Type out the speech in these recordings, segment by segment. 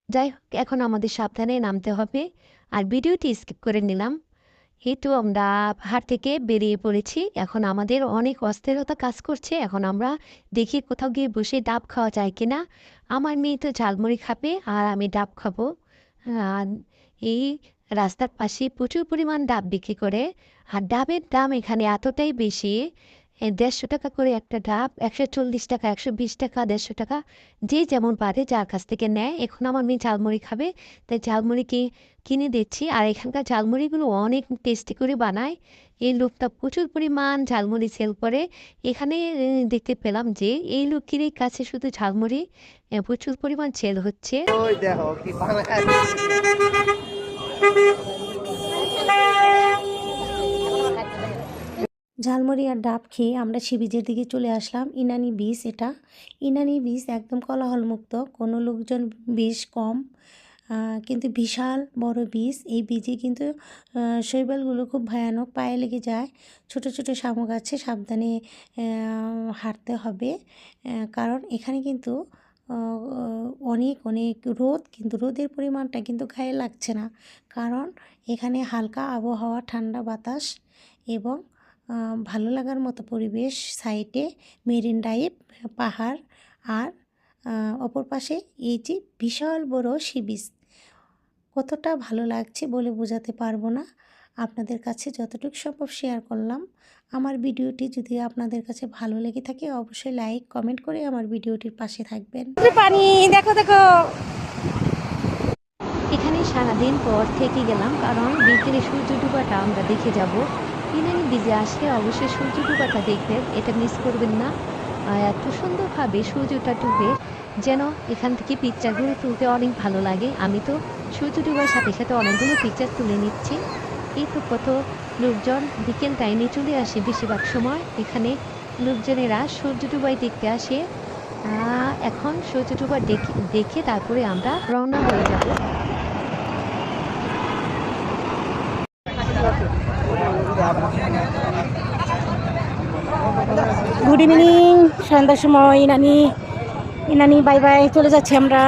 যাই হোক, এখন আমাদের সাবধানে নামতে হবে। আর ভিডিওটি স্কিপ করে নিলাম। এই তো আমরা পাহাড় থেকে বেরিয়ে পড়েছি। এখন আমাদের অনেক অস্থিরতা কাজ করছে। এখন আমরা দেখি কোথাও গিয়ে বসে ডাব খাওয়া যায় কিনা। আমার মেয়ে তো ঝালমুড়ি খাবে আর আমি ডাব খাবো। আর এই রাস্তার পাশে প্রচুর পরিমাণ ডাব বিক্রি করে। আর ডাবের দাম এখানে এতটাই বেশি, ১৫০ টাকা করে একটা ডাব, ১৪০ টাকা, ১২০ টাকা, ১৫০ টাকা, যে যেমন পারে যার কাছ থেকে নেয়। এখন আমার মেয়ে ঝালমুড়ি খাবে, তাই ঝালমুড়ি কিনে দিচ্ছি। আর এখানকার ঝালমুড়িগুলো অনেক টেস্টি করে বানায়। এই লোকটা প্রচুর পরিমাণ ঝালমুড়ি সেল করে। এখানে দেখতে পেলাম যে এই লোকের কাছে শুধু ঝালমুড়ি প্রচুর পরিমাণ সেল হচ্ছে। ওই দেখো কি বানায়। ঝালমুড়ি আর ডাব খেয়ে আমরা সি বিচের দিকে চলে আসলাম। ইনানি বিচ এটা। ইনানি বিচ একদম কোলাহলমুক্ত, কোনো লোকজন বেশ কম, কিন্তু বিশাল বড় বিচ। এই বিচে কিন্তু শৈবালগুলো খুব ভয়ানক, পায়ে লেগে যায়। ছোট ছোট শামুক আছে, সাবধানে হাঁটতে হবে। কারণ এখানে কিন্তু অনেক অনেক রোদ, কিন্তু রোদের পরিমাণটা কিন্তু গায়ে লাগছে না, কারণ এখানে হালকা আবহাওয়া, ঠান্ডা বাতাস এবং ভালো লাগার মতো পরিবেশ। সাইডে মেরিন ড্রাইভ, পাহাড়, আর অপর পাশে এই যে বিশাল বড় সি বিচ। কতটা ভালো লাগছে বলে বোঝাতে পারবো না। আপনাদের কাছে যতটুকু সম্ভব শেয়ার করলাম। আমার ভিডিওটি যদি আপনাদের কাছে ভালো লেগে থাকে, অবশ্যই লাইক কমেন্ট করে আমার ভিডিওটির পাশে থাকবেন। পানি দেখো দেখো। এখানে সারাদিন পর থেকে গেলাম, কারণ বিকেলে সূর্য ডুবাটা আমরা দেখে যাব। ইনানি বিচে আসলে অবশ্যই সূর্য ডুবাটা দেখবেন, এটা মিস করবেন না। আর এত সুন্দরভাবে সূর্যটা ডুবে, যেন এখান থেকে পিকচারগুলো তুলতে অনেক ভালো লাগে। আমি তো সূর্য ডুবার সাথে সাথে অনেকগুলো পিকচার তুলে নিচ্ছি। এই তো কত লোকজন বিকেল টাইমে চলে আসে, বেশিরভাগ সময় এখানে লোকজনেরা সূর্য ডুবাই দেখতে আসে। এখন সূর্য ডুবা দেখে তারপরে আমরা রওনা হয়ে যাব। গুড ইভিনিং, সন্ধ্যার সময় ইনানি ইনানি বাই বাই, চলে যাচ্ছি আমরা।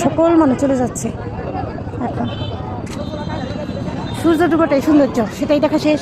সকল মানুষ চলে যাচ্ছে। এখন সূর্য ডুবাটাই সৌন্দর্য, সেটাই দেখা শেষ।